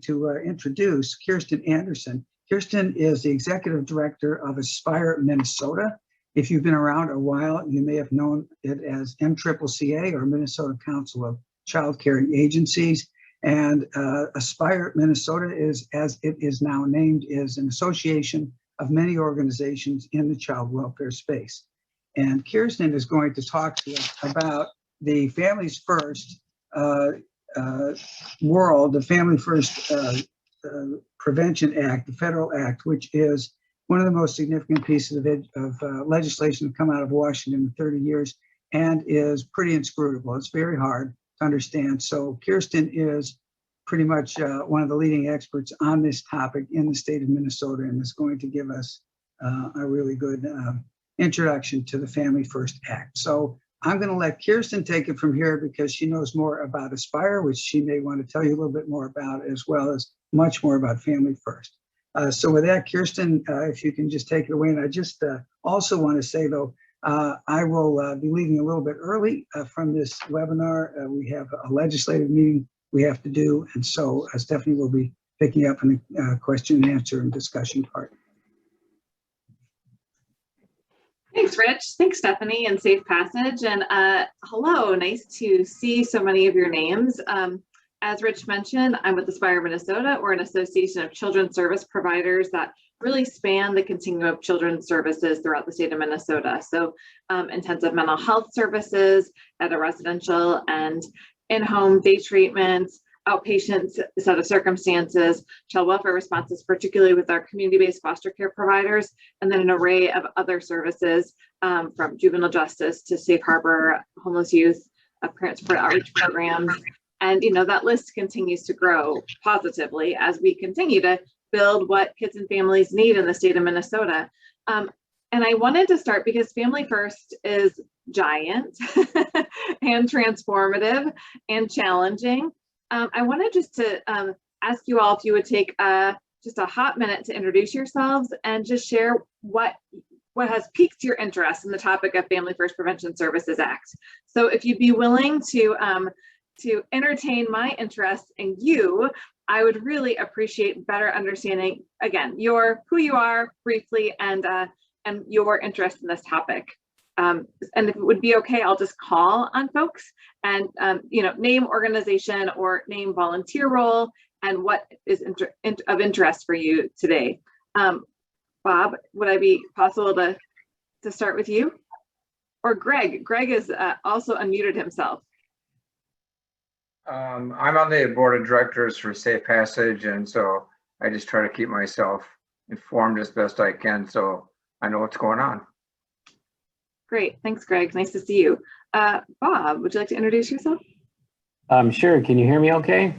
to introduce Kirsten Anderson. Kirsten is the Executive Director of Aspire Minnesota. If you've been around a while, you may have known it as MCCCA, or Minnesota Council of Child Care Agencies. And Aspire Minnesota is, as it is now named, is an association of many organizations in the child welfare space. And Kirsten is going to talk to us about the Families First world, the Family First Prevention Act, the federal act, which is one of the most significant pieces of legislation to come out of Washington in 30 years and is pretty inscrutable. It's very hard to understand. So Kirsten is pretty much one of the leading experts on this topic in the state of Minnesota, and is going to give us a really good introduction to the Family First Act. So I'm going to let Kirsten take it from here because she knows more about Aspire, which she may want to tell you a little bit more about, as well as much more about Family First. So with that, Kirsten, if you can just take it away. And I just also want to say, though, I will be leaving a little bit early from this webinar. We have a legislative meeting we have to do. And so Stephanie will be picking up in the question and answer and discussion part. Thanks, Rich. Thanks, Stephanie, and safe passage. And hello, nice to see so many of your names. As Rich mentioned, I'm with Aspire Minnesota. We're an association of children's service providers that really span the continuum of children's services throughout the state of Minnesota. So intensive mental health services at a residential and in-home day treatments, outpatient set of circumstances, child welfare responses, particularly with our community-based foster care providers, and then an array of other services from juvenile justice to safe harbor, homeless youth, parent support outreach programs. And that list continues to grow positively as we continue to build what kids and families need in the state of Minnesota. And I wanted to start because Family First is giant and transformative and challenging. I wanted just to ask you all if you would take just a hot minute to introduce yourselves and just share what has piqued your interest in the topic of Family First Prevention Services Act. So if you'd be willing to entertain my interest in you, I would really appreciate better understanding, again, who you are briefly and your interest in this topic. And if it would be okay, I'll just call on folks and name organization or name volunteer role and what is of interest for you today. Bob, would I be possible to start with you? Or Greg? Greg is also unmuted himself. I'm on the board of directors for Safe Passage, and so I just try to keep myself informed as best I can so I know what's going on. Great, thanks, Greg. Nice to see you. Bob, would you like to introduce yourself? Sure, can you hear me okay?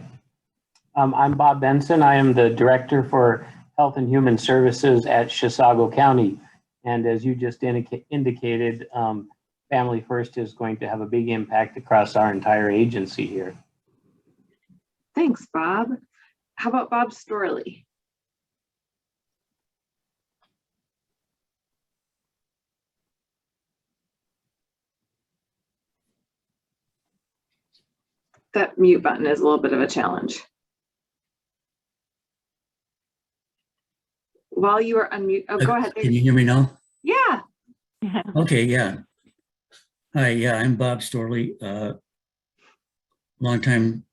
I'm Bob Benson. I am the Director for Health and Human Services at Chisago County. And as you just indicated, Family First is going to have a big impact across our entire agency here. Thanks, Bob. How about Bob Storley? That mute button is a little bit of a challenge. While you are unmute, oh, go ahead. Can you hear me now? Yeah. Okay, yeah. Hi, yeah, I'm Bob Storley, longtime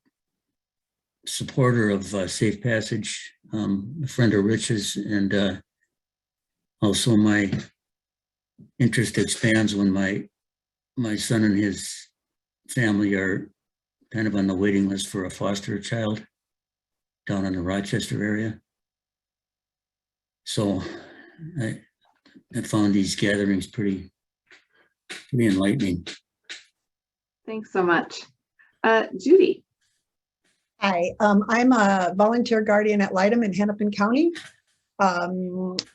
supporter of Safe Passage, a friend of Rich's, and also my interest expands when my son and his family are kind of on the waiting list for a foster child down in the Rochester area. So I found these gatherings pretty enlightening. Thanks so much. Judy. Hi, I'm a volunteer guardian at Lytton in Hennepin County.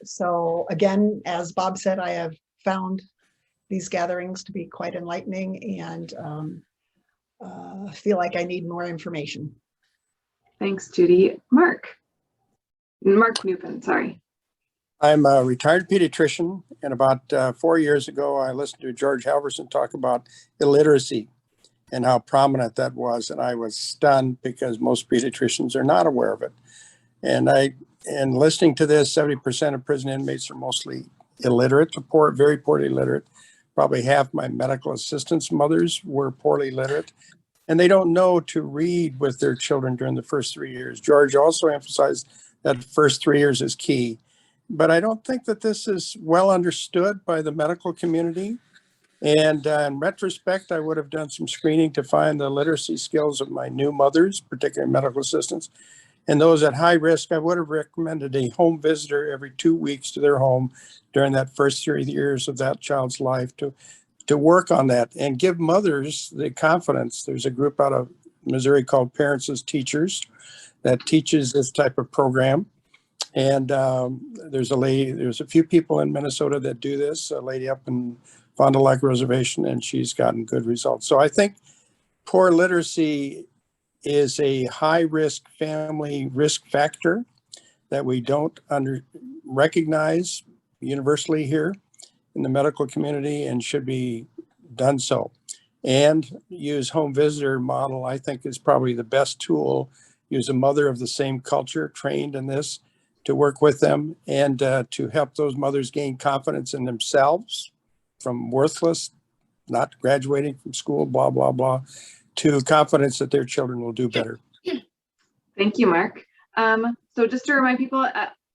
So again, as Bob said, I have found these gatherings to be quite enlightening and feel like I need more information. Thanks, Judy. Mark Newpin, sorry. I'm a retired pediatrician, and about 4 years ago, I listened to George Halverson talk about illiteracy. and how prominent that was. And I was stunned because most pediatricians are not aware of it. And listening to this, 70% of prison inmates are mostly illiterate, very poorly literate. Probably half my medical assistants' mothers were poorly literate, and they don't know to read with their children during the first 3 years. George also emphasized that the first 3 years is key, but I don't think that this is well understood by the medical community. And in retrospect, I would have done some screening to find the literacy skills of my new mothers, particularly medical assistants. And those at high risk, I would have recommended a home visitor every 2 weeks to their home during that first 3 years of that child's life to work on that and give mothers the confidence. There's a group out of Missouri called Parents as Teachers that teaches this type of program. And there's a few people in Minnesota that do this, a lady up in Fond du Lac Reservation, and she's gotten good results. So I think poor literacy is a high-risk family risk factor that we don't recognize universally here in the medical community and should be done so. And use home visitor model, I think, is probably the best tool. Use a mother of the same culture trained in this to work with them and to help those mothers gain confidence in themselves from worthless, not graduating from school, blah, blah, blah, to confidence that their children will do better. Thank you, Mark. So just to remind people,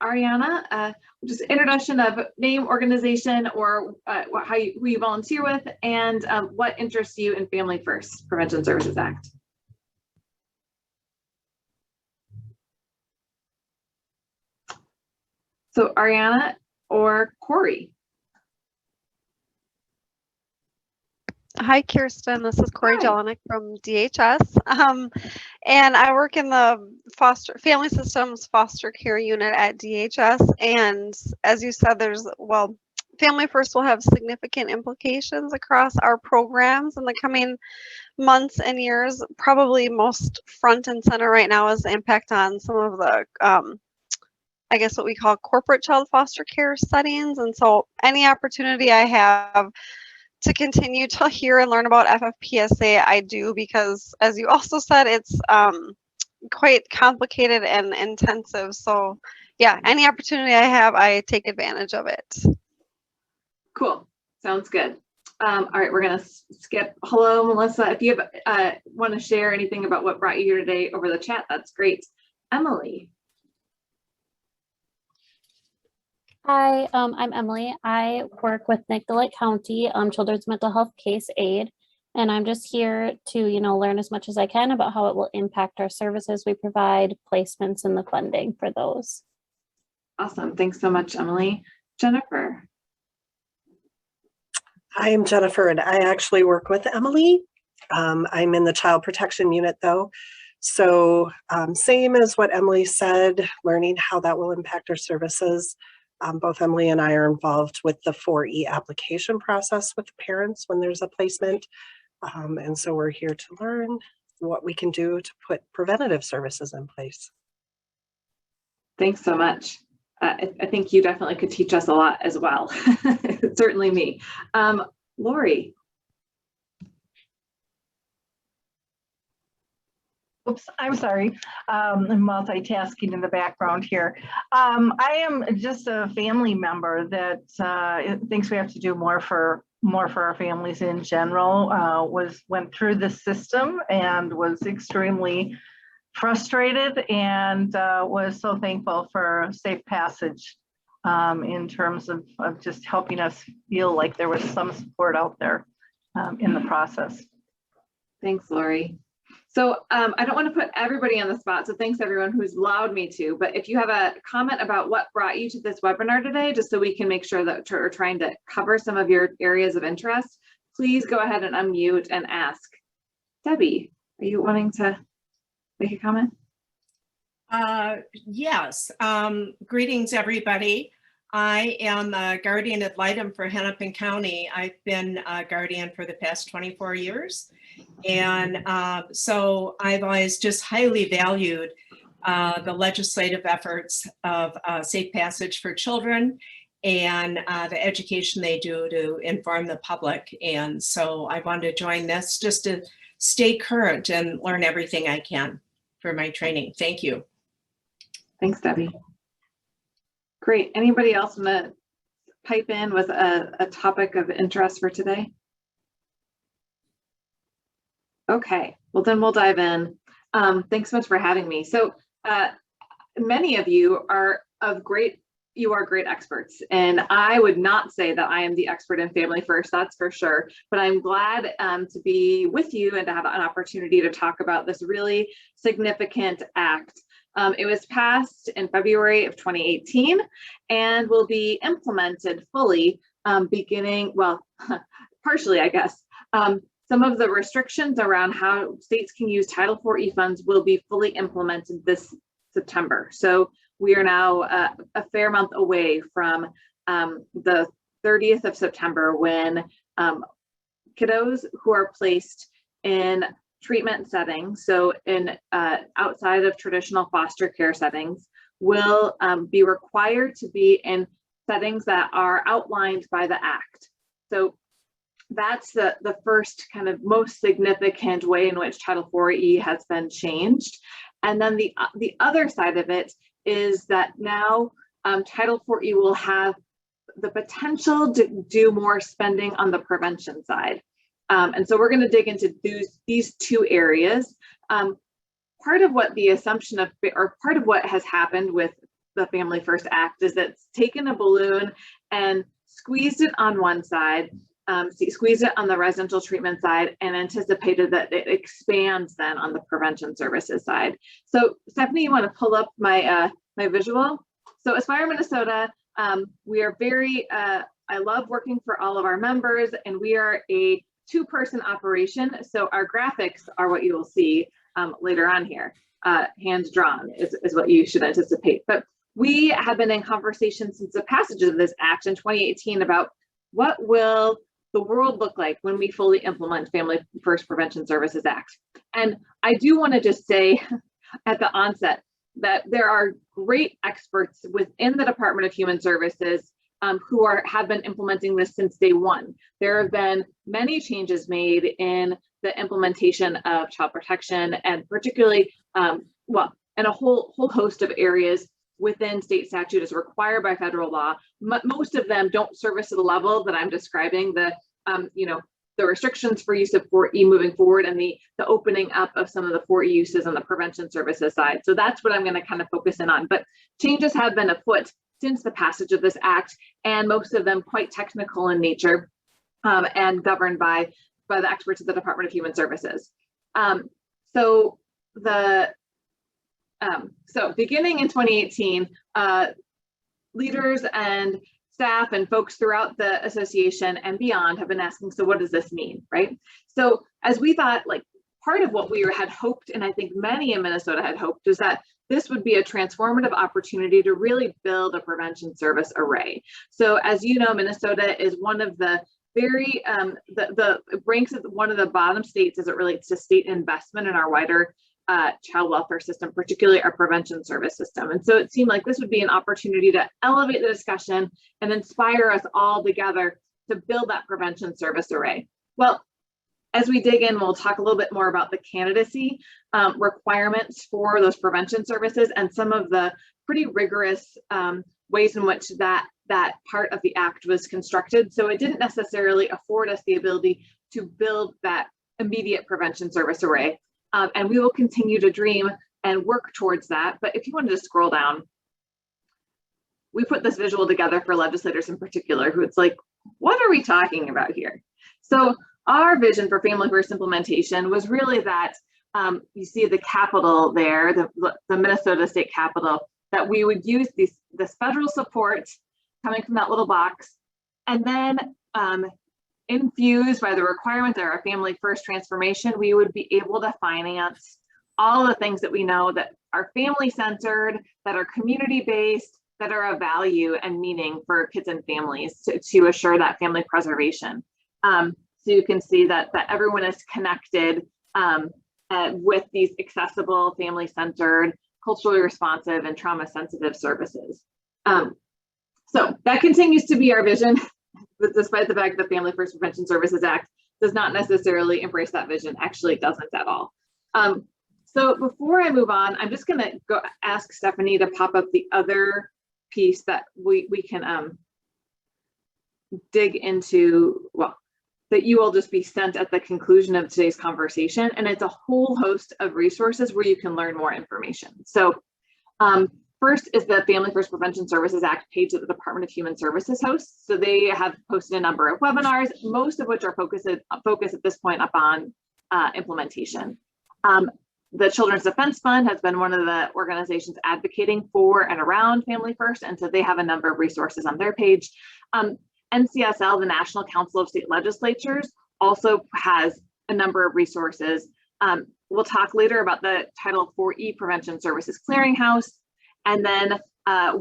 Ariana, just introduction of name, organization, or who you volunteer with, and what interests you in Family First Prevention Services Act. So Ariana or Corey? Hi, Kirsten. This is Corey Hi. Jelinek from DHS. And I work in the family systems foster care unit at DHS. And as you said, Family First will have significant implications across our programs in the coming months and years. Probably most front and center right now is the impact on some of the, I guess what we call corporate child foster care settings. And so any opportunity I have to continue to hear and learn about FFPSA, I do, because as you also said, it's quite complicated and intensive. So yeah, any opportunity I have, I take advantage of it. Cool. Sounds good. All right, we're going to skip. Hello, Melissa. If you want to share anything about what brought you here today over the chat, that's great. Emily. Hi, I'm Emily. I work with Nicollet County Children's Mental Health Case Aid, and I'm just here to, learn as much as I can about how it will impact our services we provide, placements, and the funding for those. Awesome. Thanks so much, Emily. Jennifer. Hi, I'm Jennifer, and I actually work with Emily. I'm in the Child Protection Unit, though. So same as what Emily said, learning how that will impact our services. Both Emily and I are involved with the 4E application process with parents when there's a placement. And so we're here to learn what we can do to put preventative services in place. Thanks so much. I think you definitely could teach us a lot as well. Certainly me. Lori. Oops, I'm sorry. I'm multitasking in the background here. I am just a family member that thinks we have to do more for our families in general. Went through the system and was extremely frustrated, and was so thankful for Safe Passage in terms of just helping us feel like there was some support out there in the process. Thanks, Lori. So I don't want to put everybody on the spot, so thanks everyone who's allowed me to, but if you have a comment about what brought you to this webinar today, just so we can make sure that we're trying to cover some of your areas of interest, please go ahead and unmute and ask. Debbie, are you wanting to make a comment? Yes. Greetings, everybody. I am a guardian ad litem for Hennepin County. I've been a guardian for the past 24 years. And so I've always just highly valued the legislative efforts of Safe Passage for Children and the education they do to inform the public. And so I wanted to join this just to stay current and learn everything I can for my training. Thank you. Thanks, Debbie. Great. Anybody else want to pipe in with a topic of interest for today? Okay, well then we'll dive in. Thanks so much for having me. So many of you are great experts, and I would not say that I am the expert in Family First, that's for sure, but I'm glad to be with you and to have an opportunity to talk about this really significant act. It was passed in February of 2018 and will be implemented fully beginning, well, partially, I guess. Some of the restrictions around how states can use Title IV funds will be fully implemented this September. So we are now a fair month away from the 30th of September, when kiddos who are placed in treatment settings, so in outside of traditional foster care settings, will be required to be in settings that are outlined by the Act. So that's the first kind of most significant way in which Title IV has been changed. And then the other side of it is that now Title IV will have the potential to do more spending on the prevention side. And so we're going to dig into these two areas. Part of what the assumption of, or part of what has happened with the Family First Act is that it's taken a balloon and squeezed it on one side, squeezed it on the residential treatment side, and anticipated that it expands then on the prevention services side. So Stephanie, you want to pull up my my visual? So Aspire Minnesota, we are very, I love working for all of our members, and we are a two-person operation. So our graphics are what you will see later on here. Hand drawn is what you should anticipate. But we have been in conversation since the passage of this act in 2018 about what will the world look like when we fully implement Family First Prevention Services Act. And I do want to just say at the onset that there are great experts within the Department of Human Services who have been implementing this since day one. There have been many changes made in the implementation of child protection, and particularly, well, in a whole host of areas within state statute as required by federal law. Most of them don't service to the level that I'm describing, the restrictions for use of 4E moving forward, and the opening up of some of the 4E uses on the prevention services side. So that's what I'm going to kind of focus in on. But changes have been afoot since the passage of this act, and most of them quite technical in nature and governed by the experts of the Department of Human Services. So beginning in 2018, leaders and staff and folks throughout the association and beyond have been asking, so what does this mean, right? So as we thought, like, part of what we had hoped, and I think many in Minnesota had hoped, is that this would be a transformative opportunity to really build a prevention service array. So as you know, Minnesota is one of the very, ranks as one of the bottom states as it relates to state investment in our wider child welfare system, particularly our prevention service system. And so it seemed like this would be an opportunity to elevate the discussion and inspire us all together to build that prevention service array. Well, as we dig in, we'll talk a little bit more about the candidacy requirements for those prevention services and some of the pretty rigorous ways in which that part of the act was constructed. So it didn't necessarily afford us the ability to build that immediate prevention service array. And we will continue to dream and work towards that. But if you wanted to scroll down, we put this visual together for legislators in particular, who it's like, what are we talking about here? So our vision for Family First implementation was really that you see the Capitol there, the Minnesota State Capitol, that we would use this federal support coming from that little box, and then infused by the requirements of our Family First transformation, we would be able to finance all the things that we know that are family-centered, that are community-based, that are of value and meaning for kids and families to assure that family preservation. So you can see that everyone is connected with these accessible, family-centered, culturally responsive, and trauma-sensitive services. So that continues to be our vision, despite the fact that the Family First Prevention Services Act does not necessarily embrace that vision. Actually, it doesn't at all. So before I move on, I'm just going to go ask Stephanie to pop up the other piece that we can dig into, well, that you will just be sent at the conclusion of today's conversation. And it's a whole host of resources where you can learn more information. So first is the Family First Prevention Services Act page that the Department of Human Services hosts. So they have posted a number of webinars, most of which are focused at this point upon implementation. The Children's Defense Fund has been one of the organizations advocating for and around Family First, and so they have a number of resources on their page. NCSL, the National Council of State Legislatures, also has a number of resources. We'll talk later about the Title IV Prevention Services Clearinghouse. And then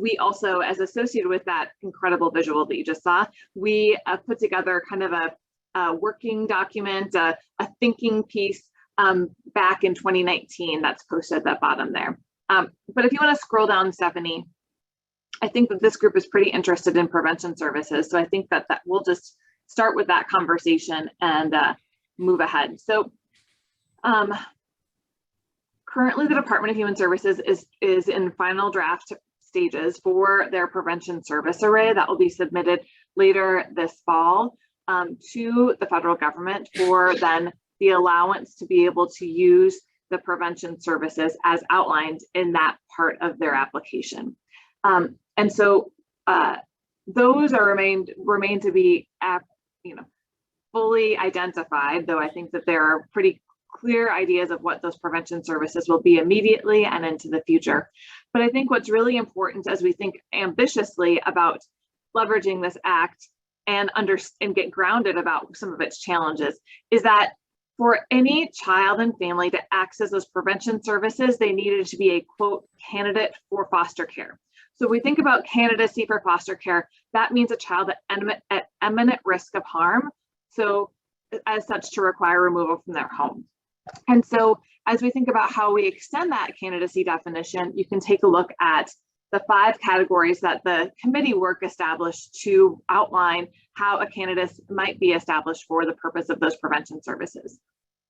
we also, as associated with that incredible visual that you just saw, we put together kind of a working document, a thinking piece back in 2019 that's posted at the bottom there. But if you want to scroll down, Stephanie, I think that this group is pretty interested in prevention services. So I think that we'll just start with that conversation and move ahead. So currently the Department of Human Services is in final draft stages for their prevention service array that will be submitted later this fall to the federal government for then the allowance to be able to use the prevention services as outlined in that part of their application. And so those are remain to be fully identified, though I think that there are pretty clear ideas of what those prevention services will be immediately and into the future. But I think what's really important as we think ambitiously about leveraging this act and get grounded about some of its challenges is that for any child and family to access those prevention services, they needed to be a, quote, candidate for foster care. So we think about candidacy for foster care, that means a child at imminent risk of harm, so as such to require removal from their home. And so as we think about how we extend that candidacy definition, you can take a look at the 5 categories that the committee work established to outline how a candidate might be established for the purpose of those prevention services.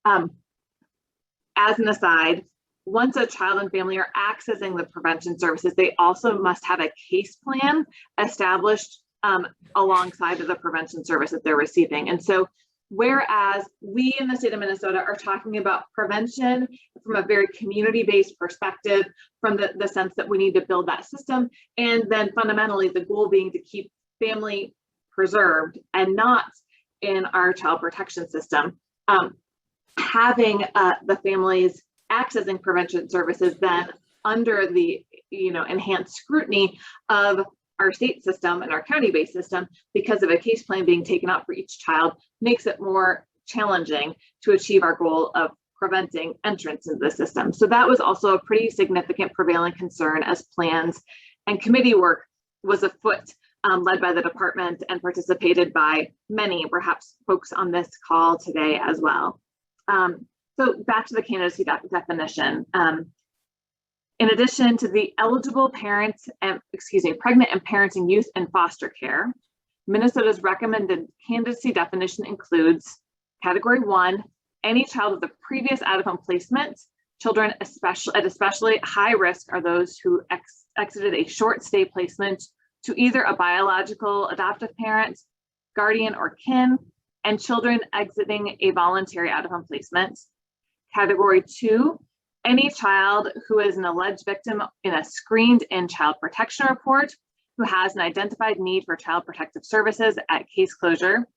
As an aside, once a child and family are accessing the prevention services, they also must have a case plan established alongside of the prevention service that they're receiving. And so whereas we in the state of Minnesota are talking about prevention from a very community-based perspective, from the sense that we need to build that system, and then fundamentally the goal being to keep family preserved and not in our child protection system, having the families accessing prevention services then under the enhanced scrutiny of our state system and our county-based system because of a case plan being taken out for each child makes it more challenging to achieve our goal of preventing entrance into the system. So that was also a pretty significant prevailing concern as plans and committee work was afoot, led by the department and participated by many, perhaps folks on this call today as well. So back to the candidacy definition. In addition to the eligible parents and, pregnant and parenting youth in foster care, Minnesota's recommended candidacy definition includes category 1, any child with a previous out-of-home placement. Children at especially high risk are those who exited a short stay placement to either a biological adoptive parent, guardian, or kin, and children exiting a voluntary out-of-home placement. Category 2, any child who is an alleged victim in a screened-in child protection report who has an identified need for child protective services at case closure.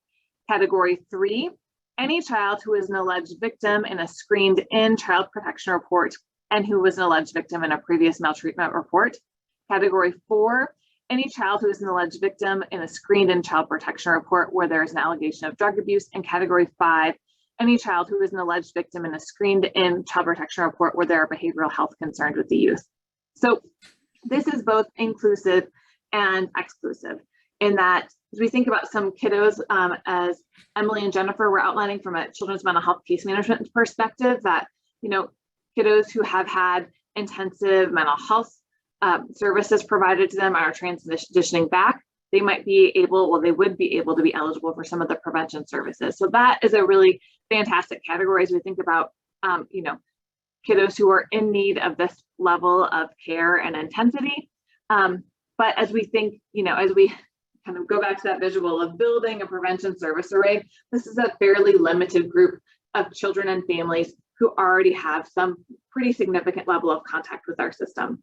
Category 3, any child who is an alleged victim in a screened-in child protection report and who was an alleged victim in a previous maltreatment report. Category 4, any child who is an alleged victim in a screened-in child protection report where there is an allegation of drug abuse. And category 5, any child who is an alleged victim in a screened-in child protection report where there are behavioral health concerns with the youth. So this is both inclusive and exclusive in that as we think about some kiddos, as Emily and Jennifer were outlining from a children's mental health case management perspective, that kiddos who have had intensive mental health services provided to them are transitioning back. they might be able, well, they would be able to be eligible for some of the prevention services. So that is a really fantastic category as we think about, you know, kiddos who are in need of this level of care and intensity. But as we think, you know, as we kind of go back to that visual of building a prevention service array, this is a fairly limited group of children and families who already have some pretty significant level of contact with our system.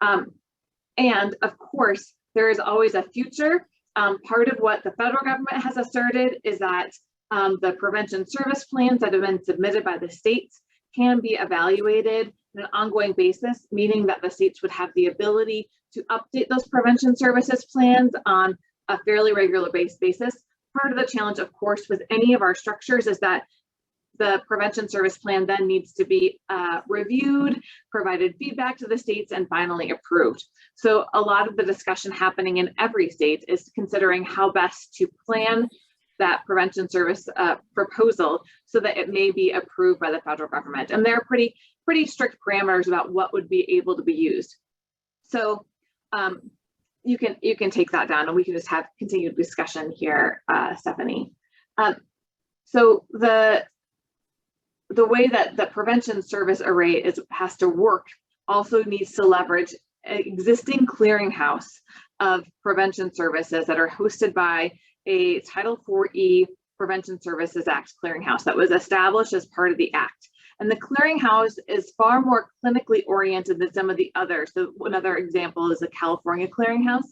And of course, there is always a future. Part of what the federal government has asserted is that the prevention service plans that have been submitted by the states can be evaluated on an ongoing basis, meaning that the states would have the ability to update those prevention services plans on a fairly regular basis. Part of the challenge, of course, with any of our structures is that the prevention service plan then needs to be reviewed, provided feedback to the states, and finally approved. So a lot of the discussion happening in every state is considering how best to plan that prevention service proposal so that it may be approved by the federal government. And there are pretty strict parameters about what would be able to be used. So you can take that down and we can just have continued discussion here, Stephanie. So the way that the prevention service array has to work also needs to leverage an existing clearinghouse of prevention services that are hosted by a Title IV-E Prevention Services Act clearinghouse that was established as part of the Act. And the clearinghouse is far more clinically oriented than some of the others. So another example is the California clearinghouse.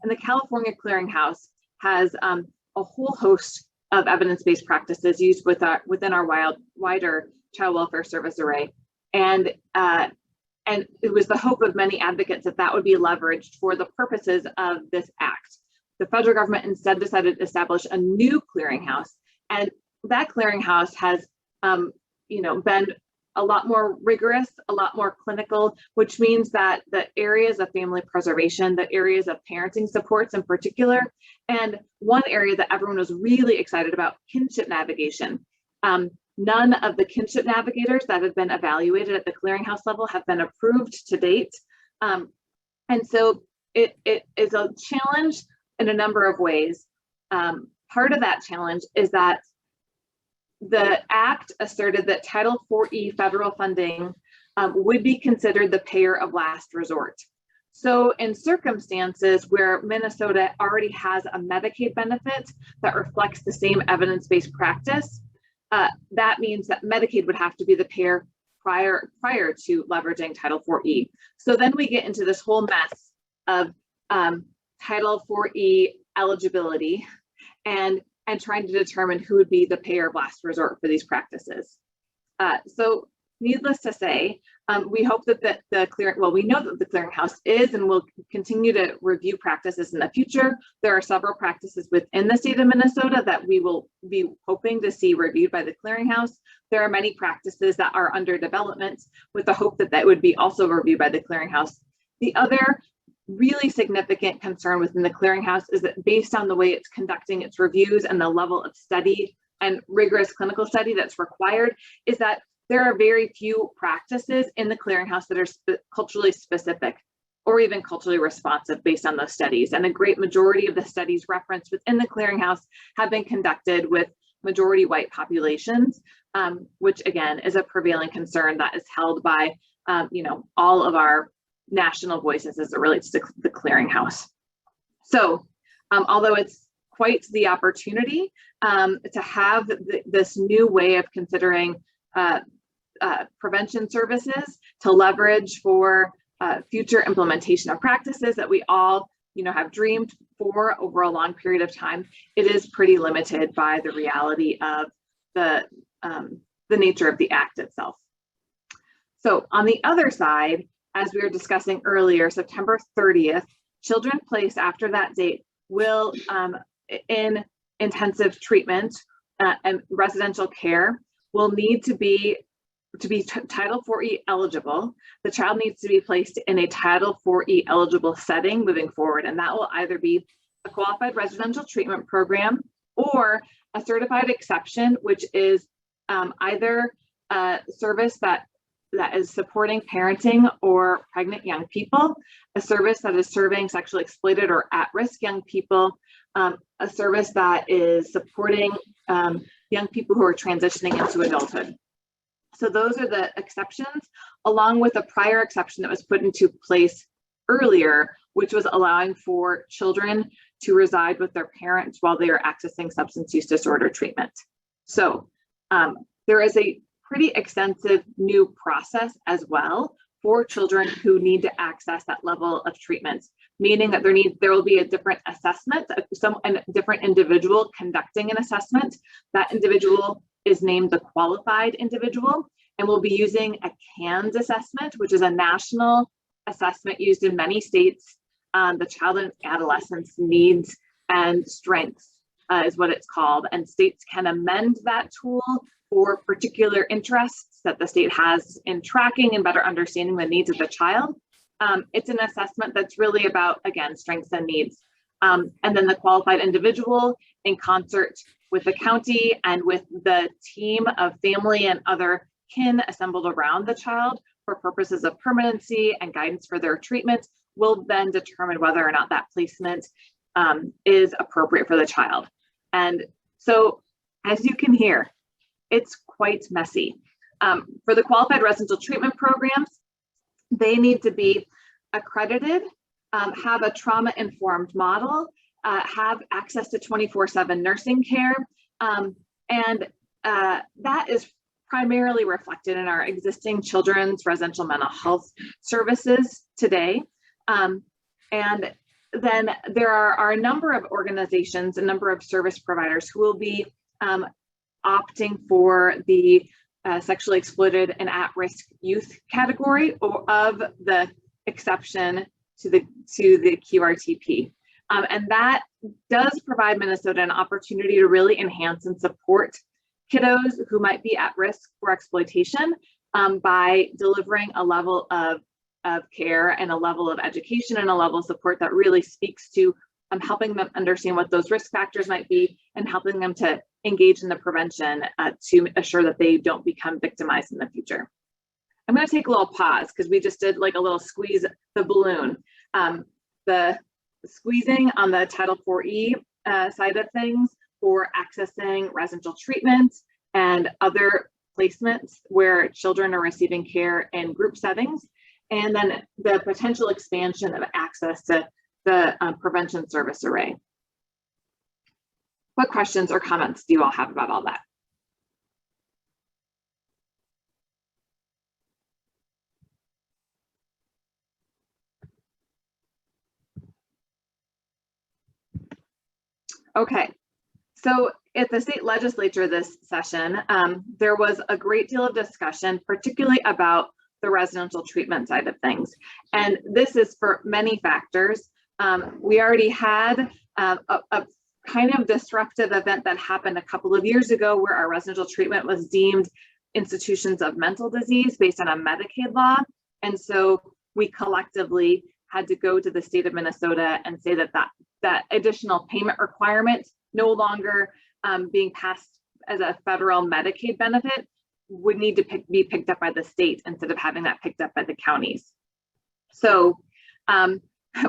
And the California clearinghouse has a whole host of evidence-based practices used within our wider child welfare service array. And it was the hope of many advocates that would be leveraged for the purposes of this act. The federal government instead decided to establish a new clearinghouse, and that clearinghouse has been a lot more rigorous, a lot more clinical, which means that the areas of family preservation, the areas of parenting supports in particular, and one area that everyone was really excited about, kinship navigation. None of the kinship navigators that have been evaluated at the clearinghouse level have been approved to date. And so it is a challenge in a number of ways. Part of that challenge is that the Act asserted that Title IV-E federal funding would be considered the payer of last resort. So in circumstances where Minnesota already has a Medicaid benefit that reflects the same evidence-based practice, that means that Medicaid would have to be the payer prior to leveraging Title IV-E. So then we get into this whole mess of Title IV-E eligibility and trying to determine who would be the payer of last resort for these practices. So needless to say, we hope that we know that the clearinghouse is and will continue to review practices in the future. There are several practices within the state of Minnesota that we will be hoping to see reviewed by the clearinghouse. There are many practices that are under development with the hope that would be also reviewed by the clearinghouse. The other really significant concern within the clearinghouse is that based on the way it's conducting its reviews and the level of study and rigorous clinical study that's required, is that there are very few practices in the clearinghouse that are culturally specific or even culturally responsive based on those studies. And a great majority of the studies referenced within the clearinghouse have been conducted with majority white populations, which again is a prevailing concern that is held by all of our national voices as it relates to the clearinghouse. So although it's quite the opportunity to have this new way of considering prevention services to leverage for future implementation of practices that we all have dreamed for over a long period of time, it is pretty limited by the reality of the nature of the act itself. So on the other side, as we were discussing earlier, September 30th, children placed after that date will, in intensive treatment and residential care, will need to be Title IV-E eligible. The child needs to be placed in a Title IV-E eligible setting moving forward, and that will either be a qualified residential treatment program or a certified exception, which is either a service that that is supporting parenting or pregnant young people, a service that is serving sexually exploited or at-risk young people, a service that is supporting young people who are transitioning into adulthood. So those are the exceptions, along with a prior exception that was put into place earlier, which was allowing for children to reside with their parents while they are accessing substance use disorder treatment. So there is a pretty extensive new process as well for children who need to access that level of treatment, meaning that there will be a different assessment, a different individual conducting an assessment. That individual is named the qualified individual, and we'll be using a CANS assessment, which is a national assessment used in many states. The Child and Adolescent's Needs and Strengths is what it's called, and states can amend that tool for particular interests that the state has in tracking and better understanding the needs of the child. It's an assessment that's really about, again, strengths and needs. And then the qualified individual, in concert with the county and with the team of family and other kin assembled around the child for purposes of permanency and guidance for their treatment, will then determine whether or not that placement is appropriate for the child. And so, as you can hear, it's quite messy. For the qualified residential treatment programs, they need to be accredited, have a trauma-informed model, have access to 24/7 nursing care, and that is primarily reflected in our existing children's residential mental health services today. And then there are a number of organizations, a number of service providers who will be opting for the sexually exploited and at-risk youth category of the exception to the QRTP. And that does provide Minnesota an opportunity to really enhance and support kiddos who might be at risk for exploitation by delivering a level of care and a level of education and a level of support that really speaks to helping them understand what those risk factors might be and helping them to engage in the prevention to assure that they don't become victimized in the future. I'm going to take a little pause because we just did like a little squeeze the balloon. The squeezing on the Title IV-E side of things for accessing residential treatment and other placements where children are receiving care in group settings, and then the potential expansion of access to the prevention service array. What questions or comments do you all have about all that? Okay, so at the state legislature this session, there was a great deal of discussion, particularly about the residential treatment side of things. And this is for many factors. We already had a kind of disruptive event that happened a couple of years ago where our residential treatment was deemed institutions of mental disease based on a Medicaid law. And so we collectively had to go to the state of Minnesota and say that additional payment requirement no longer being passed as a federal Medicaid benefit would need to be picked up by the state instead of having that picked up by the counties. So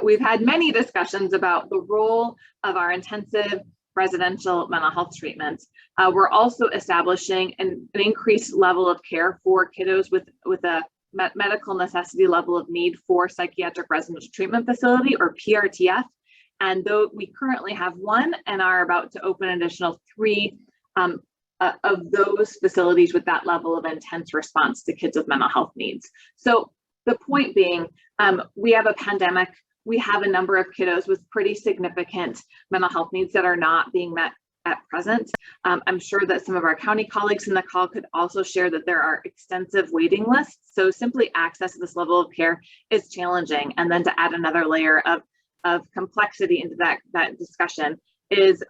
we've had many discussions about the role of our intensive residential mental health treatment. We're also establishing an increased level of care for kiddos with a medical necessity level of need for psychiatric residential treatment facility, or PRTF. And though we currently have one and are about to open an additional 3 of those facilities with that level of intense response to kids with mental health needs. So the point being, we have a pandemic. We have a number of kiddos with pretty significant mental health needs that are not being met at present. I'm sure that some of our county colleagues in the call could also share that there are extensive waiting lists. So simply access to this level of care is challenging. And then to add another layer of complexity into that discussion is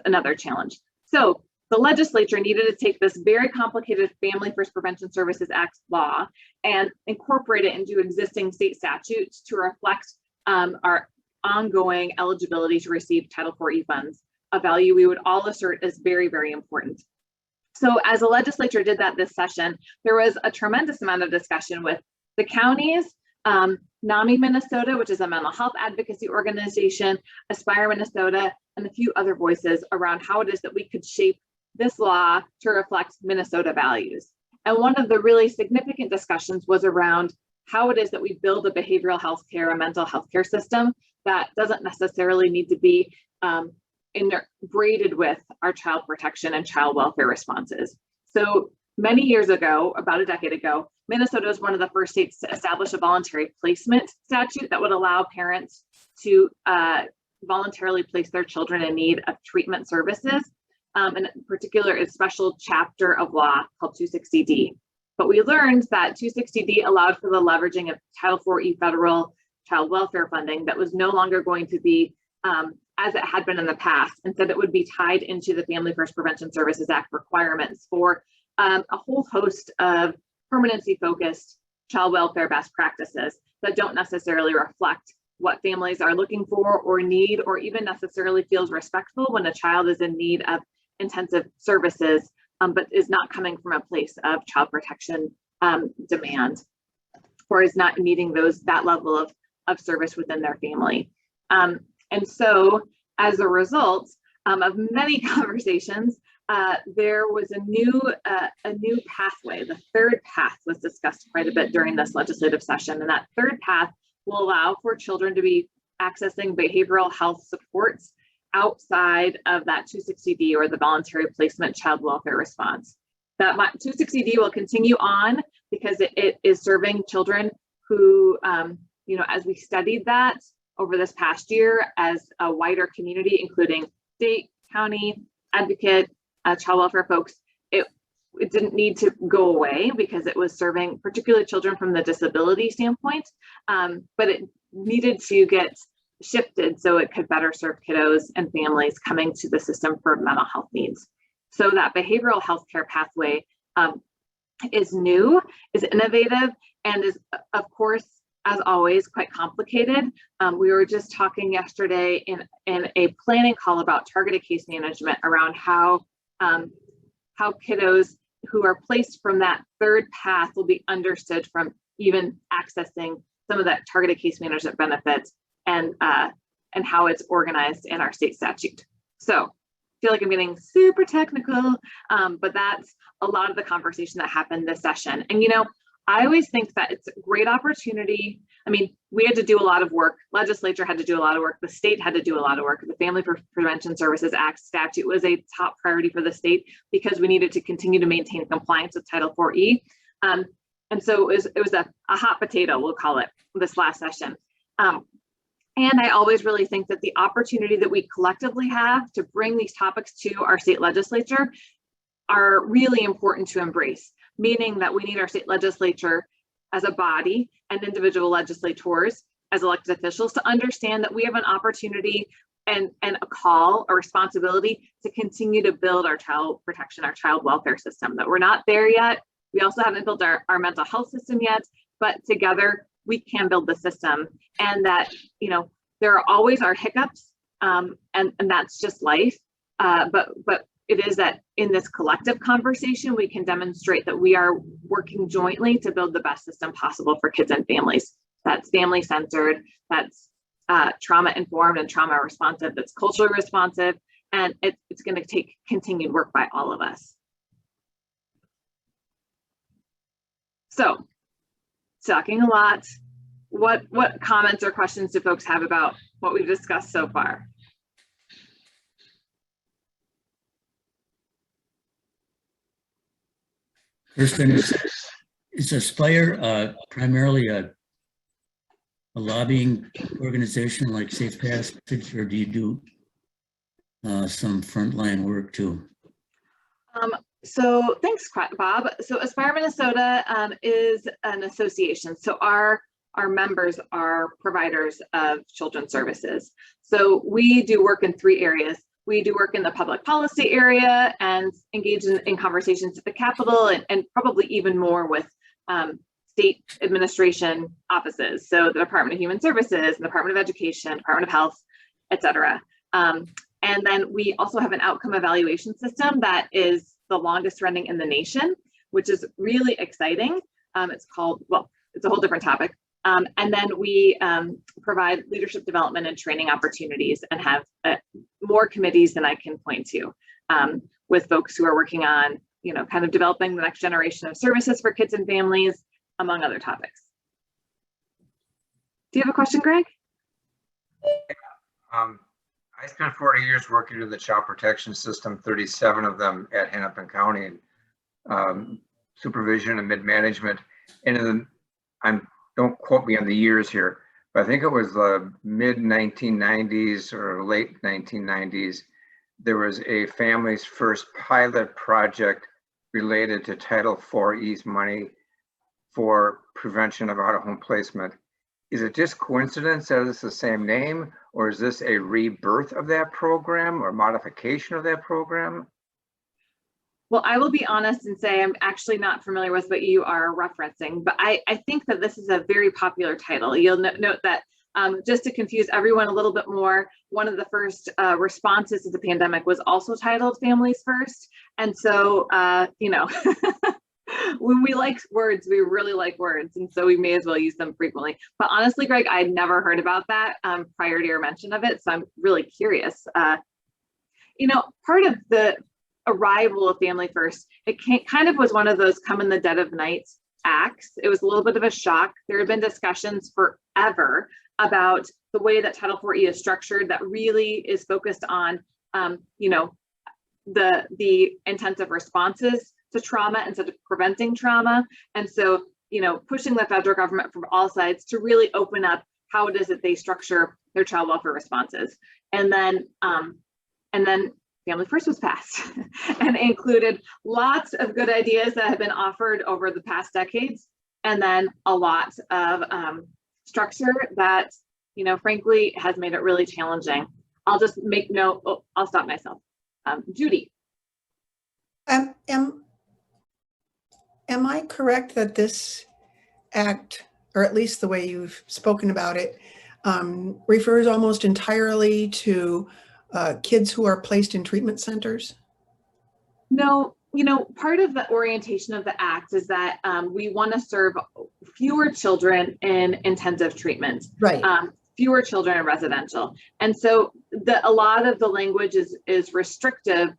another challenge. So the legislature needed to take this very complicated Family First Prevention Services Act law and incorporate it into existing state statutes to reflect our ongoing eligibility to receive Title IV-E funds, a value we would all assert is very, very important. So as the legislature did that this session, there was a tremendous amount of discussion with the counties, NAMI Minnesota, which is a mental health advocacy organization, Aspire Minnesota, and a few other voices around how it is that we could shape this law to reflect Minnesota values. And one of the really significant discussions was around how it is that we build a behavioral health care, a mental health care system that doesn't necessarily need to be integrated with our child protection and child welfare responses. So many years ago, about a decade ago, Minnesota was one of the first states to establish a voluntary placement statute that would allow parents to voluntarily place their children in need of treatment services. And in particular, a special chapter of law called 260D. But we learned that 260D allowed for the leveraging of Title IV federal child welfare funding that was no longer going to be as it had been in the past. Instead, it would be tied into the Family First Prevention Services Act requirements for a whole host of permanency-focused child welfare best practices that don't necessarily reflect what families are looking for or need, or even necessarily feels respectful when a child is in need of intensive services, but is not coming from a place of child protection demand, or is not needing that level of service within their family. And so as a result of many conversations, there was a new pathway. The third path was discussed quite a bit during this legislative session, and that third path will allow for children to be accessing behavioral health supports outside of that 260D, or the voluntary placement child welfare response. That 260D will continue on because it is serving children who, as we studied that over this past year as a wider community, including state, county, advocate, child welfare folks, it didn't need to go away because it was serving particularly children from the disability standpoint, but it needed to get shifted so it could better serve kiddos and families coming to the system for mental health needs. So that behavioral health care pathway is new, is innovative, and is, of course, as always, quite complicated. We were just talking yesterday in a planning call about targeted case management around how kiddos who are placed from that third path will be understood from even accessing some of that targeted case management benefits, and how it's organized in our state statute. So I feel like I'm getting super technical, but that's a lot of the conversation that happened this session. And I always think that it's a great opportunity. I mean, we had to do a lot of work. Legislature had to do a lot of work. The state had to do a lot of work. The Family Prevention Services Act statute was a top priority for the state because we needed to continue to maintain compliance with Title IV. And so it was a hot potato, we'll call it, this last session. And I always really think that the opportunity that we collectively have to bring these topics to our state legislature are really important to embrace, meaning that we need our state legislature as a body and individual legislators as elected officials to understand that we have an opportunity and a call, a responsibility to continue to build our child protection, our child welfare system, that we're not there yet. We also haven't built our mental health system yet, but together we can build the system, and that, there are always our hiccups, and that's just life. But it is that in this collective conversation, we can demonstrate that we are working jointly to build the best system possible for kids and families. That's family centered, that's trauma informed and trauma responsive, that's culturally responsive, and it's going to take continued work by all of us. So, talking a lot. What comments or questions do folks have about what we've discussed so far? Kirsten, is Aspire primarily a lobbying organization like Safe Passage, or do you do some frontline work too? So thanks, Bob. So Aspire Minnesota is an association. So our members are providers of children's services. So we do work in 3 areas. We do work in the public policy area and engage in conversations at the Capitol, and probably even more with state administration offices. So the Department of Human Services, the Department of Education, Department of Health, et cetera. And then we also have an outcome evaluation system that is the longest running in the nation, which is really exciting. It's called, well, it's a whole different topic. And then we provide leadership development and training opportunities and have more committees than I can point to with folks who are working on, you know, kind of developing the next generation of services for kids and families, among other topics. Do you have a question, Greg? I spent 40 years working in the child protection system, 37 of them at Hennepin County, and supervision and mid-management. And don't quote me on the years here, but I think it was the mid 1990s or late 1990s. There was a Families First pilot project related to Title IV's money for prevention of out-of-home placement. Is it just coincidence that it's the same name, or is this a rebirth of that program or modification of that program? Well, I will be honest and say I'm actually not familiar with what you are referencing, but I think that this is a very popular title. You'll note that just to confuse everyone a little bit more, one of the first responses to the pandemic was also titled Families First. And so, you know, when we like words, we really like words. And so we may as well use them frequently. But honestly, Greg, I'd never heard about that prior to your mention of it. So I'm really curious. You know, part of the arrival of Family First, it kind of was one of those come in the dead of night acts. It was a little bit of a shock. There had been discussions forever about the way that Title IV-E is structured that really is focused on, you know, the intensive responses to trauma instead of preventing trauma. And so, you know, pushing the federal government from all sides to really open up how it is that they structure their child welfare responses. And then Family First was passed and included lots of good ideas that have been offered over the past decades, and then a lot of structure that, you know, frankly, has made it really challenging. I'll just make note, I'll stop myself. Judy. Am I correct that this act, or at least the way you've spoken about it, refers almost entirely to kids who are placed in treatment centers? No, you know, part of the orientation of the act is that we want to serve fewer children in intensive treatment, right? Fewer children in residential. And so a lot of the language is restrictive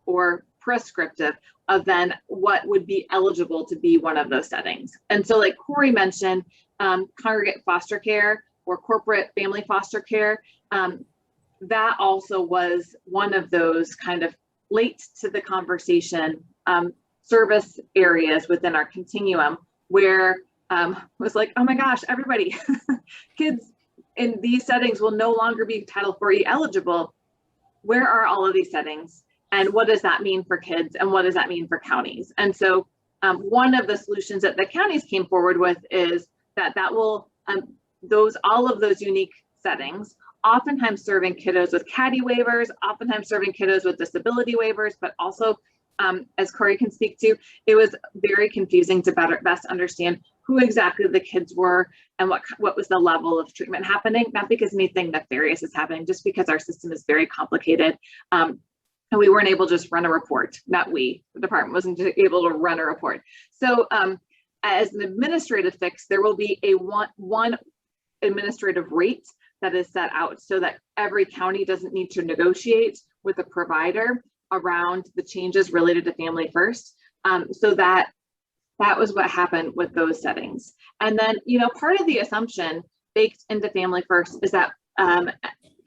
or prescriptive of then what would be eligible to be one of those settings. And so like Corey mentioned, congregate foster care or corporate family foster care, that also was one of those kind of late to the conversation service areas within our continuum where it was like, oh my gosh, everybody, kids in these settings will no longer be Title IV-E eligible. Where are all of these settings? And what does that mean for kids? And what does that mean for counties? And so one of the solutions that the counties came forward with is that will, all of those unique settings, oftentimes serving kiddos with CADI waivers, oftentimes serving kiddos with disability waivers, but also, as Corey can speak to, it was very confusing to best understand who exactly the kids were and what was the level of treatment happening, not because anything nefarious is happening, just because our system is very complicated. And we weren't able to just run a report, the department wasn't able to run a report. So as an administrative fix, there will be a one administrative rate that is set out so that every county doesn't need to negotiate with a provider around the changes related to Family First. So that was what happened with those settings. And then, you know, part of the assumption baked into Family First is that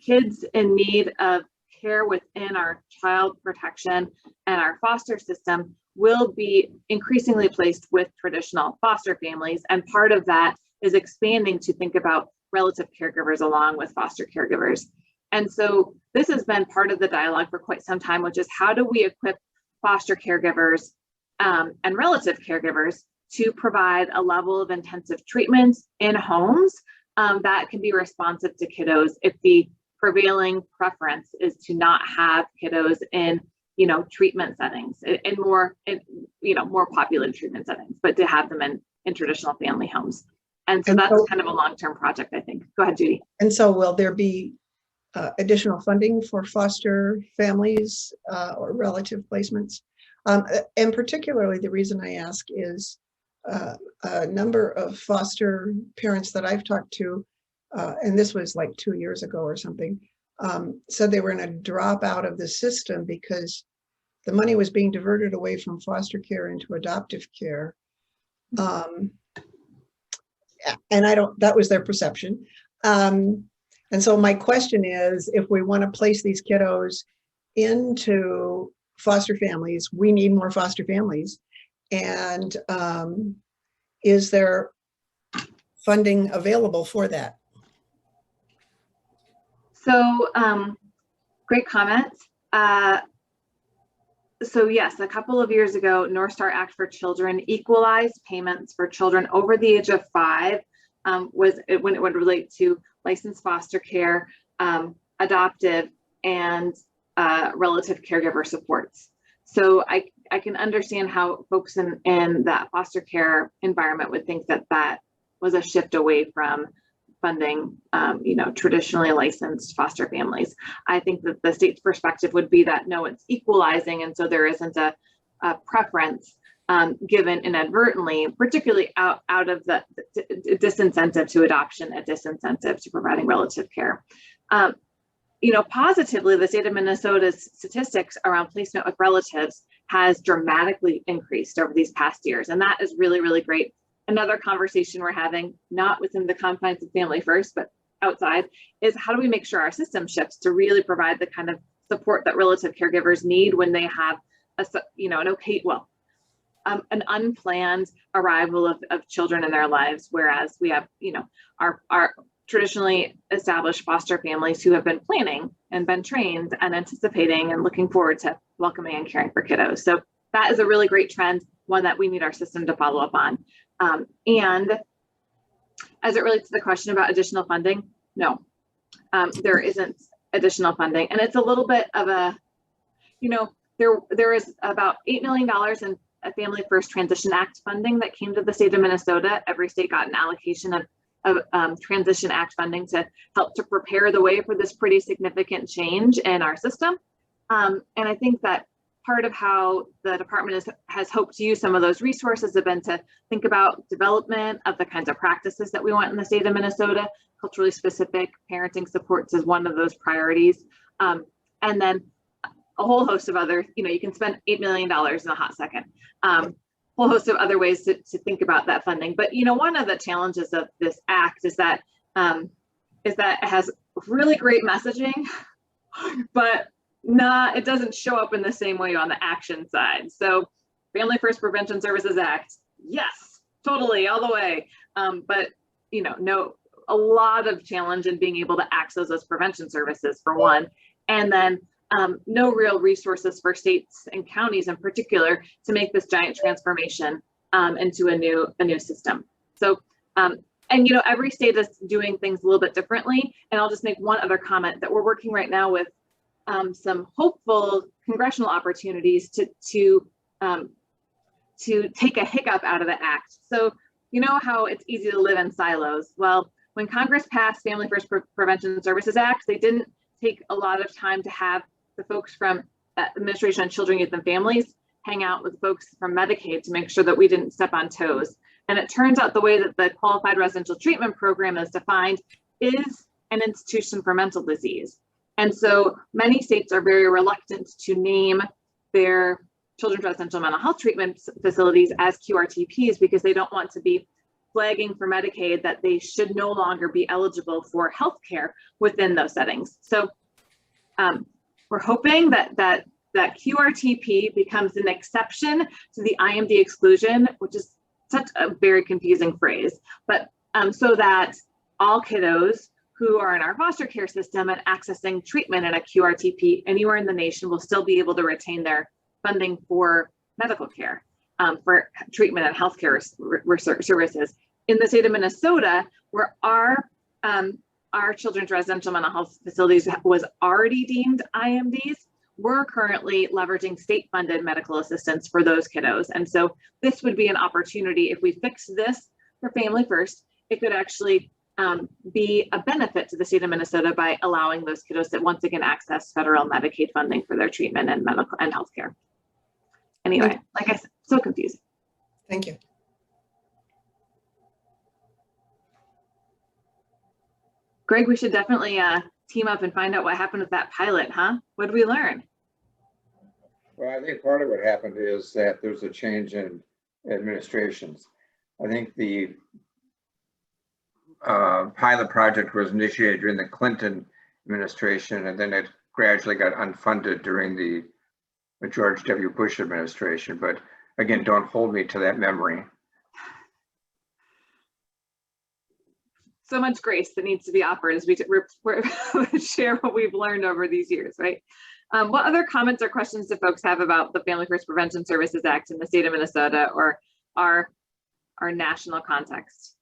kids in need of care within our child protection and our foster system will be increasingly placed with traditional foster families. And part of that is expanding to think about relative caregivers along with foster caregivers. And so this has been part of the dialogue for quite some time, which is how do we equip foster caregivers and relative caregivers to provide a level of intensive treatment in homes that can be responsive to kiddos if the prevailing preference is to not have kiddos in, you know, treatment settings, in more populated treatment settings, but to have them in traditional family homes. And so that's kind of a long-term project, I think. Go ahead, Judy. And so will there be additional funding for foster families or relative placements? And particularly the reason I ask is a number of foster parents that I've talked to, and this was like 2 years ago or something, said they were going to drop out of the system because the money was being diverted away from foster care into adoptive care. And that was their perception. And so my question is, if we want to place these kiddos into foster families, we need more foster families. And is there funding available for that? So great comments. So yes, a couple of years ago, North Star Act for Children equalized payments for children over the age of 5 when it would relate to licensed foster care, adoptive, and relative caregiver supports. So I can understand how folks in that foster care environment would think that that was a shift away from funding, traditionally licensed foster families. I think that the state's perspective would be that no, it's equalizing, and so there isn't a preference given inadvertently, particularly out of the disincentive to adoption, a disincentive to providing relative care. Positively, the state of Minnesota's statistics around placement with relatives has dramatically increased over these past years, and that is really, really great. Another conversation we're having, not within the confines of Family First, but outside, is how do we make sure our system shifts to really provide the kind of support that relative caregivers need when they have an unplanned arrival of children in their lives, whereas we have, our traditionally established foster families who have been planning and been trained and anticipating and looking forward to welcoming and caring for kiddos. So that is a really great trend, one that we need our system to follow up on. And as it relates to the question about additional funding, no, there isn't additional funding. And it's a little bit of a, there is about $8 million in a Family First Transition Act funding that came to the state of Minnesota. Every state got an allocation of Transition Act funding to help to prepare the way for this pretty significant change in our system. And I think that part of how the department has hoped to use some of those resources have been to think about development of the kinds of practices that we want in the state of Minnesota. Culturally specific parenting supports is one of those priorities. And then a whole host of other, you can spend $8 million in a hot second. Whole host of other ways to think about that funding. But one of the challenges of this act is that it has really great messaging, but it doesn't show up in the same way on the action side. So Family First Prevention Services Act, yes, totally, all the way. But a lot of challenge in being able to access those prevention services for one, and then no real resources for states and counties in particular to make this giant transformation into a new system. So, every state is doing things a little bit differently. And I'll just make one other comment that we're working right now with some hopeful congressional opportunities to take a hiccup out of the act. So how it's easy to live in silos. Well, when Congress passed Family First Prevention Services Act, they didn't take a lot of time to have the folks from Administration on Children, Youth, and Families hang out with folks from Medicaid to make sure that we didn't step on toes. And it turns out the way that the Qualified Residential Treatment Program is defined is an institution for mental disease. And so many states are very reluctant to name their children's residential mental health treatment facilities as QRTPs because they don't want to be flagging for Medicaid that they should no longer be eligible for health care within those settings. So we're hoping that QRTP becomes an exception to the IMD exclusion, which is such a very confusing phrase, but so that all kiddos who are in our foster care system and accessing treatment in a QRTP anywhere in the nation will still be able to retain their funding for medical care, for treatment and healthcare services. In the state of Minnesota, where our children's residential mental health facilities was already deemed IMDs, we're currently leveraging state-funded medical assistance for those kiddos. And so this would be an opportunity, if we fix this for Family First, it could actually be a benefit to the state of Minnesota by allowing those kiddos to once again access federal Medicaid funding for their treatment and medical and healthcare. Anyway, like I said, so confusing. Thank you. Greg, we should definitely team up and find out what happened with that pilot, huh? What did we learn? Well, I think part of what happened is that there's a change in administrations. I think the pilot project was initiated during the Clinton administration, and then it gradually got unfunded during the George W. Bush administration. But again, don't hold me to that memory. So much grace that needs to be offered as we share what we've learned over these years, right? What other comments or questions do folks have about the Family First Prevention Services Act in the state of Minnesota or our national context?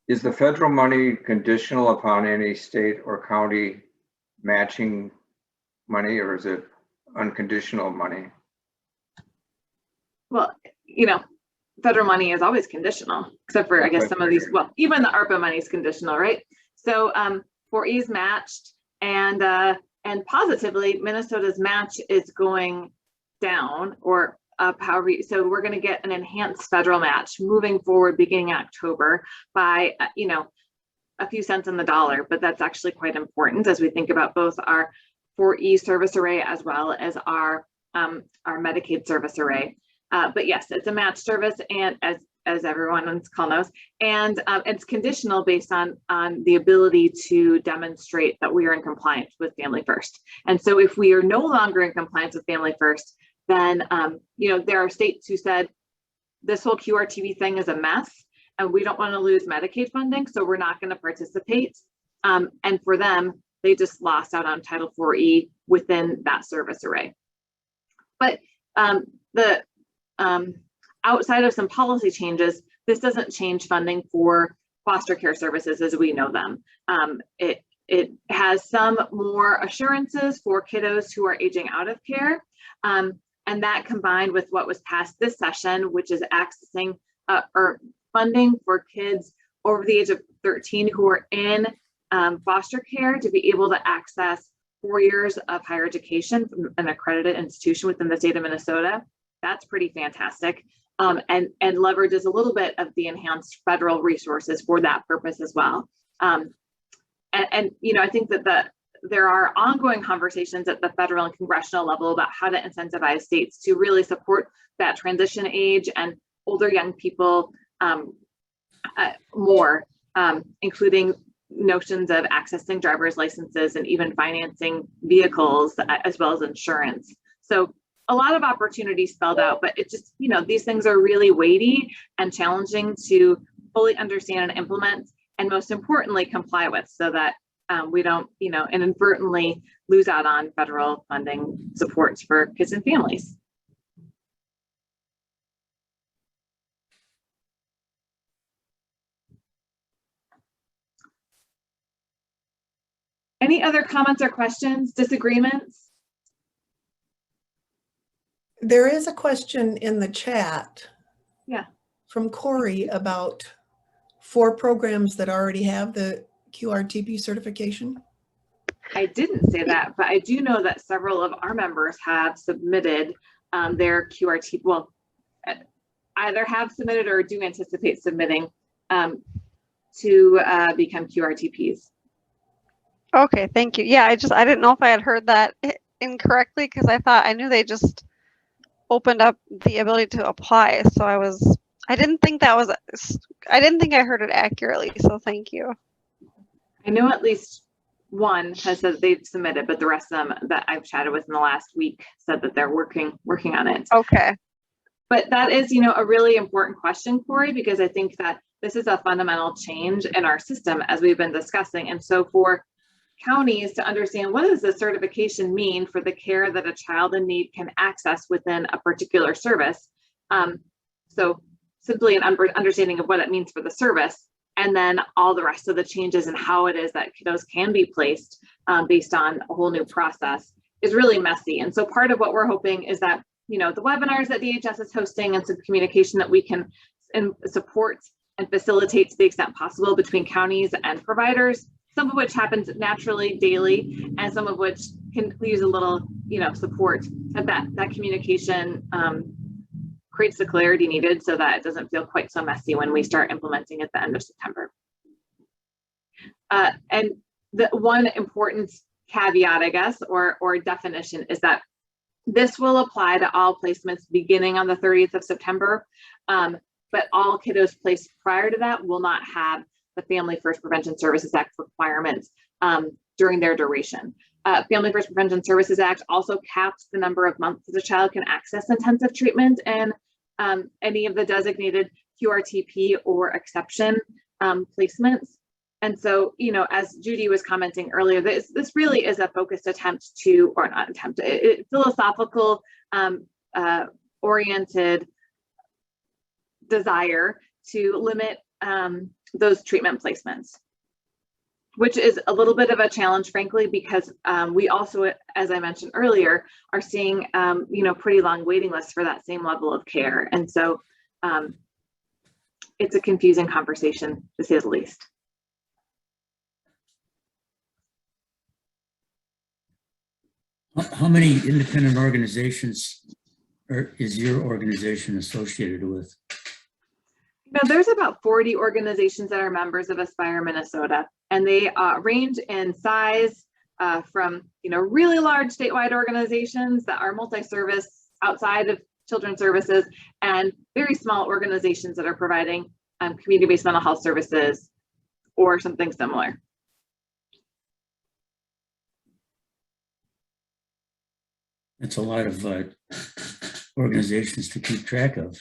Is the federal money conditional upon any state or county matching money, or is it unconditional money? Well, you know, federal money is always conditional, except for, I guess, some of these, well, even the ARPA money is conditional, right? So 4E is matched, and positively, Minnesota's match is going down or up, however, so we're going to get an enhanced federal match moving forward beginning October by, you know, a few cents on the dollar, but that's actually quite important as we think about both our 4E service array as well as our Medicaid service array. But yes, it's a match service, and as everyone on this call knows, and it's conditional based on the ability to demonstrate that we are in compliance with Family First. And so if we are no longer in compliance with Family First, then you know, there are states who said this whole QRTV thing is a mess, and we don't want to lose Medicaid funding, so we're not going to participate. And for them, they just lost out on Title 4E within that service array. But outside of some policy changes, this doesn't change funding for foster care services as we know them. It has some more assurances for kiddos who are aging out of care. And that combined with what was passed this session, which is accessing or funding for kids over the age of 13 who are in foster care to be able to access 4 years of higher education from an accredited institution within the state of Minnesota. That's pretty fantastic. And leverages a little bit of the enhanced federal resources for that purpose as well. And you know, I think that there are ongoing conversations at the federal and congressional level about how to incentivize states to really support that transition age and older young people more, including notions of accessing driver's licenses and even financing vehicles as well as insurance. So a lot of opportunities spelled out, but it just, you know, these things are really weighty and challenging to fully understand and implement, and most importantly, comply with, so that we don't, you know, inadvertently lose out on federal funding supports for kids and families. Any other comments or questions, disagreements? There is a question in the chat. Yeah. From Corey about 4 programs that already have the QRTP certification. I didn't say that, but I do know that several of our members have submitted their QRT, well, either have submitted or do anticipate submitting to become QRTPs. Okay, thank you. Yeah, I didn't know if I had heard that incorrectly, because I knew they just opened up the ability to apply. So I didn't think I heard it accurately. So thank you. I know at least one has said they've submitted, but the rest of them that I've chatted with in the last week said that they're working on it. Okay. But that is, you know, a really important question, Corey, because I think that this is a fundamental change in our system as we've been discussing. And so for counties to understand, what does the certification mean for the care that a child in need can access within a particular service? So simply an understanding of what it means for the service, and then all the rest of the changes and how it is that kiddos can be placed based on a whole new process is really messy. And so part of what we're hoping is that, you know, the webinars that DHS is hosting and some communication that we can support and facilitate to the extent possible between counties and providers. some of which happens naturally daily, and some of which can use a little, support. And that communication creates the clarity needed so that it doesn't feel quite so messy when we start implementing at the end of September. And the one important caveat, I guess, or definition is that this will apply to all placements beginning on the 30th of September, but all kiddos placed prior to that will not have the Family First Prevention Services Act requirements during their duration. Family First Prevention Services Act also caps the number of months that a child can access intensive treatment in any of the designated QRTP or exception placements. And so, as Judy was commenting earlier, this really is a focused attempt to, or not attempt, philosophical oriented desire to limit those treatment placements, which is a little bit of a challenge, frankly, because we also, as I mentioned earlier, are seeing, pretty long waiting lists for that same level of care. And so it's a confusing conversation, to say the least. How many independent organizations is your organization associated with? There's about 40 organizations that are members of Aspire Minnesota, and they range in size from really large statewide organizations that are multi-service outside of children's services, and very small organizations that are providing community-based mental health services or something similar. That's a lot of organizations to keep track of.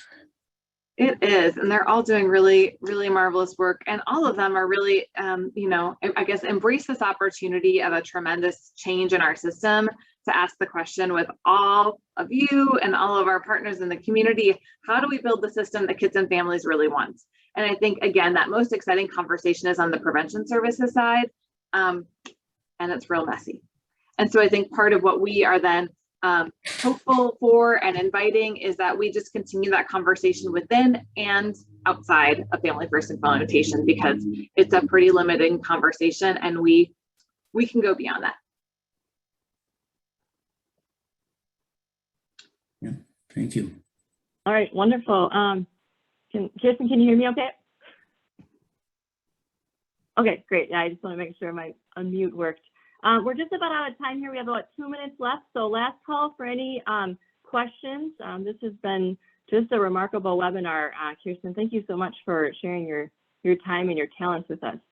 It is, and they're all doing really, really marvelous work. And all of them are really, I guess, embrace this opportunity of a tremendous change in our system to ask the question with all of you and all of our partners in the community, how do we build the system that kids and families really want? And I think, again, that most exciting conversation is on the prevention services side, and it's real messy. And so I think part of what we are then hopeful for and inviting is that we just continue that conversation within and outside of Family First implementation, because it's a pretty limiting conversation and we can go beyond that. Yeah, thank you. All right, wonderful. Kirsten, can you hear me okay? Okay, great. Yeah, I just want to make sure my unmute worked. We're just about out of time here. We have about 2 minutes left. So last call for any questions. This has been just a remarkable webinar. Kirsten, thank you so much for sharing your time and your talents with us.